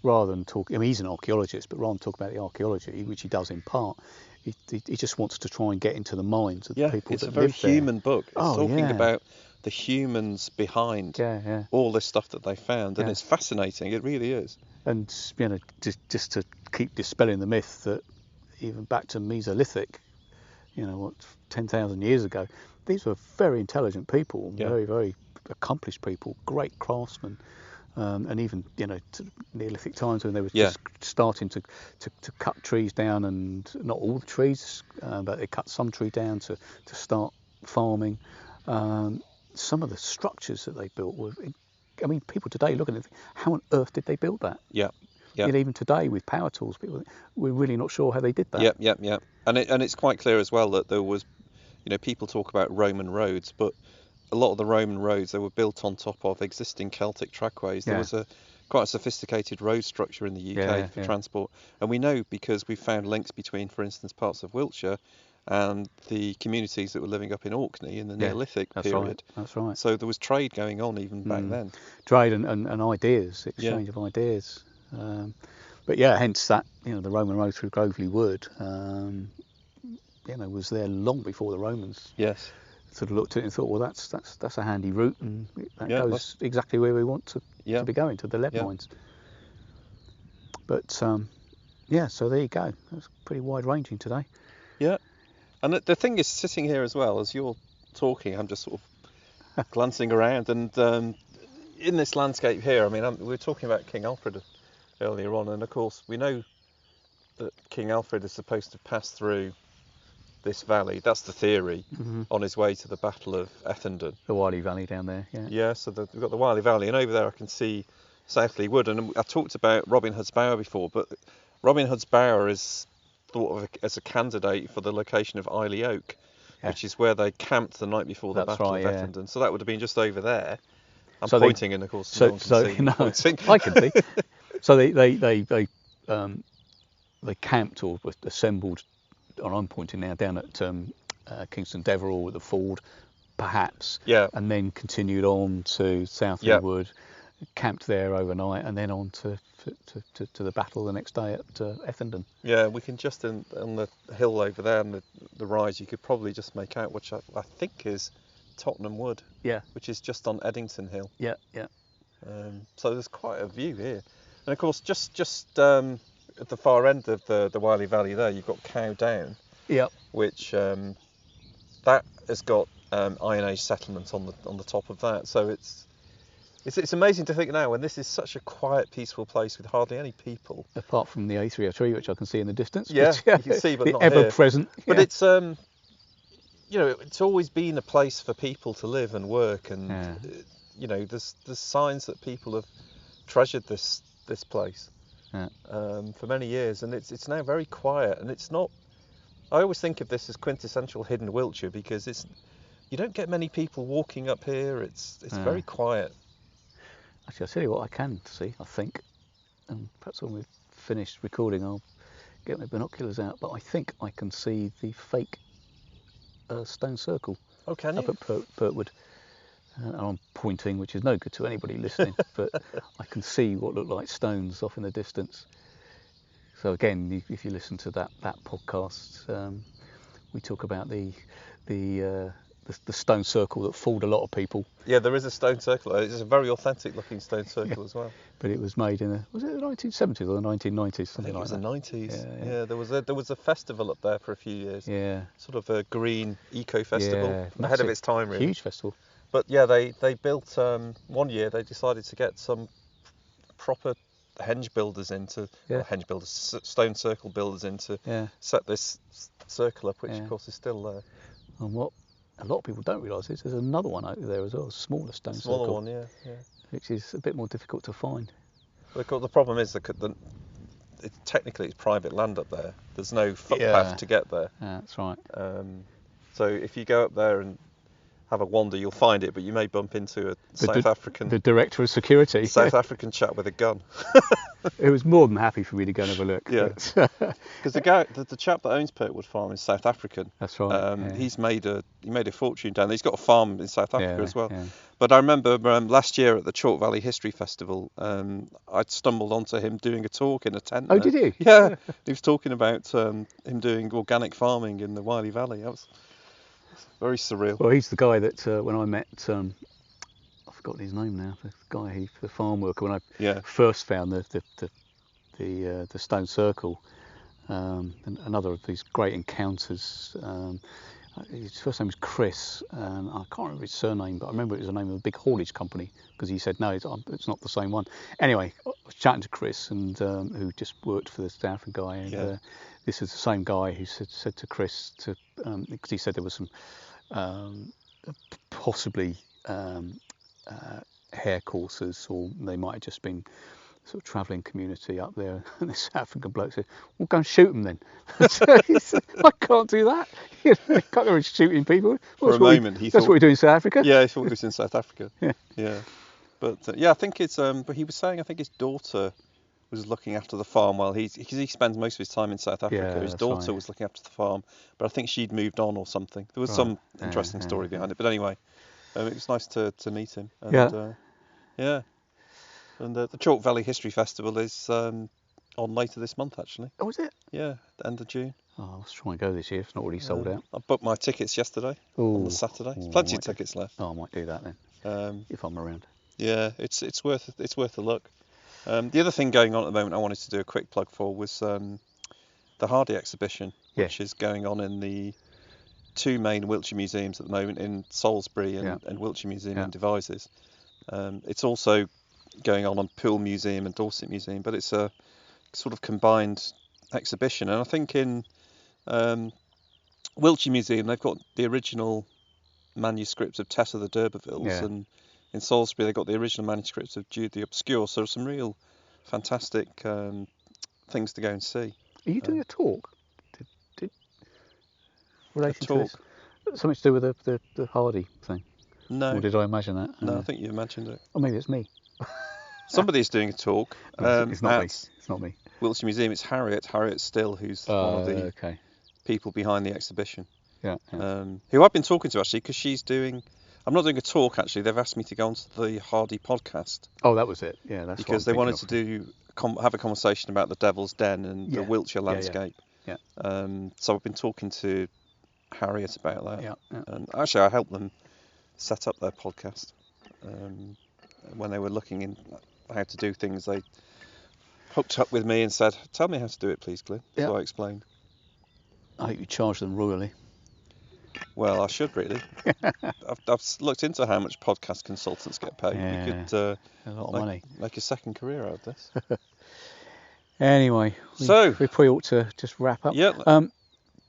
rather than talk, he's an archaeologist, but rather than talk about the archaeology, which he does in part, he just wants to try and get into the minds of the people that live there. It's a very human book. It's talking yeah. about the humans behind all this stuff that they found, and it's fascinating. It really is. And just to keep dispelling the myth that even back to Mesolithic, 10,000 years ago, these were very intelligent people, very, very accomplished people, great craftsmen. And even to Neolithic times, when they were just starting to cut trees down, and not all the trees, but they cut some tree down to start farming. Some of the structures that they built were, people today look at it, how on earth did they build that? Yeah. Even today with power tools, we're really not sure how they did that. Yeah. And it's quite clear as well that there was, people talk about Roman roads, but a lot of the Roman roads, they were built on top of existing Celtic trackways. There was quite a sophisticated road structure in the UK for transport. And we know because we found links between, for instance, parts of Wiltshire and the communities that were living up in Orkney in the Neolithic period. That's right. So there was trade going on even back then. Trade and ideas, exchange of ideas. But hence that, the Roman road through Groveley Wood, was there long before the Romans. Yes. Sort of looked at it and thought, well, that's a handy route, and that goes exactly where we want to be going, to the lead mines. But so there you go. That's pretty wide ranging today. Yeah. And the thing is, sitting here as well, as you're talking, I'm just sort of glancing around, and in this landscape here, we were talking about King Alfred earlier on, and of course we know that King Alfred is supposed to pass through this valley, that's the theory, on his way to the Battle of Ethandun. The Wiley Valley down there, so we've got the Wiley Valley, and over there I can see Southley Wood, and I talked about Robin Hood's Bower before, but Robin Hood's Bower is thought of as a candidate for the location of Iley Oak, which is where they camped the night before the Battle of Ethandun. So that would have been just over there. I'm pointing, and of course no one can see. I can see. So they camped or assembled, and I'm pointing now down at Kingston Deverell with the ford, perhaps, and then continued on to Southley Wood, camped there overnight, and then on to the battle the next day at Ethandun. Yeah, we can just on the hill over there and the rise, you could probably just make out which I think is Tottenham Wood. Yeah. Which is just on Eddington Hill. Yeah. So there's quite a view here, and of course just at the far end of the Wiley Valley there, you've got Cow Down. Yeah. Which that has got Iron Age settlements on the top of that, so it's It's amazing to think now when this is such a quiet, peaceful place with hardly any people. Apart from the A303, which I can see in the distance. Yeah, which, you can see, but the not here. ever-present. But yeah. it's it's always been a place for people to live and work, and there's signs that people have treasured this place for many years, and it's now very quiet, and it's not. I always think of this as quintessential hidden Wiltshire because you don't get many people walking up here. It's very quiet. Actually, I'll tell you what I can see, I think, and perhaps when we've finished recording I'll get my binoculars out, but I think I can see the fake stone circle up at Pertwood. And I'm pointing, which is no good to anybody listening, but I can see what look like stones off in the distance. So again, if you listen to that podcast, we talk about the stone circle that fooled a lot of people. Yeah, there is a stone circle. It's a very authentic looking stone circle as well. But it was made was it the 1970s or the 1990s? Something like that. It was the 90s. Yeah, there was a festival up there for a few years. Yeah. Sort of a green eco festival, ahead of its time, really. Huge festival. But yeah, they built one year. They decided to get some proper henge builders stone circle builders in to set this circle up, which of course is still there. And what a lot of people don't realise is there's another one out there as well, a smaller stone circle. Smaller one, yeah. Which is a bit more difficult to find. The problem is technically it's private land up there. There's no footpath to get there. Yeah, that's right. So if you go up there and have a wander, you'll find it, but you may bump into the director of security, South African chap with a gun. He was more than happy for me to go and have a look. Yeah, because the chap that owns Pertwood Farm is South African. That's right. He's made a fortune down there. He's got a farm in South Africa as well. Yeah. But I remember last year at the Chalk Valley History Festival, I'd stumbled onto him doing a talk in a tent. Oh, did he? Yeah, he was talking about him doing organic farming in the Wiley Valley. That was very surreal. Well, he's the guy that when I met, I've forgotten his name now. The guy, the farm worker, when I first found the stone circle, and another of these great encounters. His first name was Chris, and I can't remember his surname, but I remember it was the name of a big haulage company because he said no, it's not the same one. Anyway, I was chatting to Chris, and who just worked for the South African guy, and this is the same guy who said to Chris because he said there was some possibly hare courses, or they might have just been sort of travelling community up there. And this African bloke said, "Well, go and shoot them then." So he said, "I can't do that. You can't go and shooting people." For a moment, he thought... That's what we do in South Africa? Yeah, he thought it was in South Africa. Yeah. But I think it's... but he was saying, I think his daughter was looking after the farm because he spends most of his time in South Africa. Yeah, his daughter was looking after the farm, but I think she'd moved on or something. There was some interesting story behind it. But anyway, it was nice to meet him. And, And the Chalk Valley History Festival is on later this month, actually. Oh, is it? Yeah, end of June. Oh, let's try and go this year. It's not already sold out. I booked my tickets yesterday on the Saturday. There's plenty of tickets left. Oh, I might do that then, if I'm around. Yeah, it's worth a look. The other thing going on at the moment I wanted to do a quick plug for was the Hardy exhibition, which is going on in the two main Wiltshire museums at the moment, in Salisbury and Wiltshire Museum in Devizes. It's also going on Poole Museum and Dorset Museum, but it's a sort of combined exhibition. And I think in Wiltshire Museum they've got the original manuscripts of Tessa the d'Urbervilles, and in Salisbury they've got the original manuscripts of Jude the Obscure. So there's some real fantastic things to go and see. Are you doing a talk? Relating to this? Something to do with the Hardy thing? No. Or did I imagine that? No, I think you imagined it. Or maybe it's me. Somebody's doing a talk. It's not me. It's not me. Wiltshire Museum. It's Harriet Still, who's one of the people behind the exhibition. Yeah. Who I've been talking to actually, because she's doing... I'm not doing a talk actually. They've asked me to go onto the Hardy podcast. Oh, that was it. Yeah, that's because they wanted to have a conversation about the Devil's Den and the Wiltshire landscape. Yeah. So I've been talking to Harriet about that. Yeah. And actually, I helped them set up their podcast. When they were looking in how to do things, they hooked up with me and said, "Tell me how to do it, please, Glyn." So I explained. I hope you charge them royally. Well, I should really. I've looked into how much podcast consultants get paid. Yeah, We could a lot of money. Make a second career out of this. Anyway, we probably ought to just wrap up. Yeah.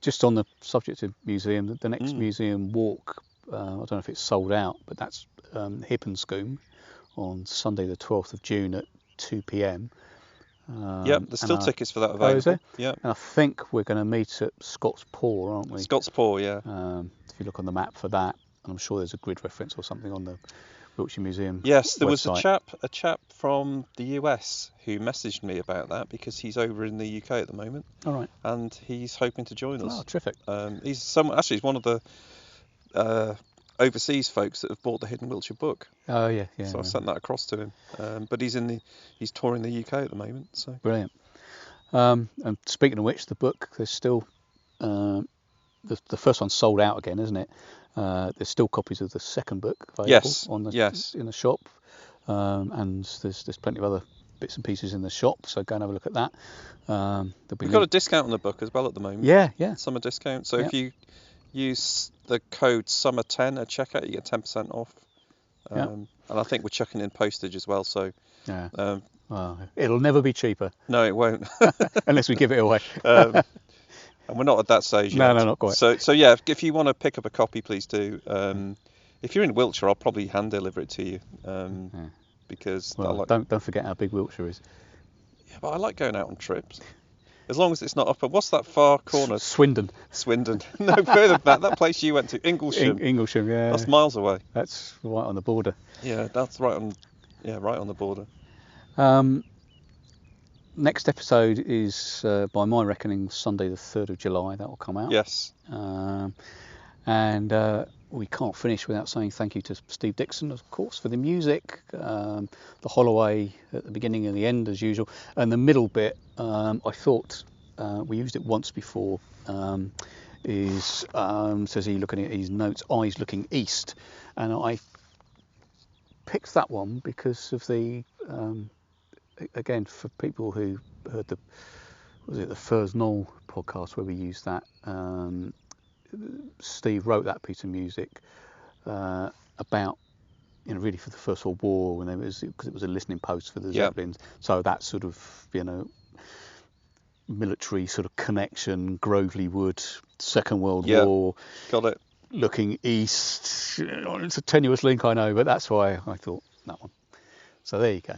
Just on the subject of museum, the next museum walk, I don't know if it's sold out, but that's Hippenscombe on Sunday the 12th of June at 2 p.m. Yep, there's still tickets for that available. Oh, is there? Yeah. And I think we're going to meet at Scott's Paw, aren't we? Scott's Paw, yeah. If you look on the map for that, and I'm sure there's a grid reference or something on the Wiltshire Museum. Yes, there website. was a chap from the US who messaged me about that because he's over in the UK at the moment. All right. And he's hoping to join us. Oh, terrific. He's one of the overseas folks that have bought the Hidden Wiltshire book. Oh yeah. So I sent that across to him. But he's touring the UK at the moment. So brilliant. And speaking of which, the book, there's still the first one's sold out again, isn't it? There's still copies of the second book available in the shop, and there's plenty of other bits and pieces in the shop. So go and have a look at that. We've got a discount on the book as well at the moment. Yeah. Summer discount. So if you use the code SUMMER10 at checkout, you get 10% off. And I think we're chucking in postage as well. So well, it'll never be cheaper. No, it won't. Unless we give it away. And we're not at that stage yet. No, not quite. So yeah, if you want to pick up a copy, please do. If you're in Wiltshire, I'll probably hand deliver it to you. Because don't forget how big Wiltshire is. Yeah, but I like going out on trips. As long as it's not up at, what's that far corner? Swindon. No, further back. That place you went to, Inglesham. Inglesham, yeah. That's miles away. That's right on the border. Yeah, that's right on the border. Next episode is, by my reckoning, Sunday the 3rd of July. That will come out. Yes. And we can't finish without saying thank you to Steve Dixon, of course, for the music, the Holloway at the beginning and the end, as usual. And the middle bit, I thought we used it once before, says he looking at his notes, eyes looking east. And I picked that one because of the... again, for people who heard the Furs Knoll podcast where we used that, Steve wrote that piece of music about, really for the First World War, because it was a listening post for the Zeppelins. So that sort of, military sort of connection, Groveley Wood, Second World War. Got it. Looking east. It's a tenuous link, I know, but that's why I thought that one. So there you go.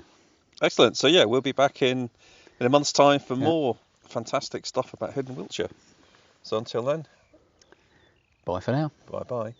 Excellent. So we'll be back in a month's time for more fantastic stuff about Hidden Wiltshire. So until then, bye for now. Bye.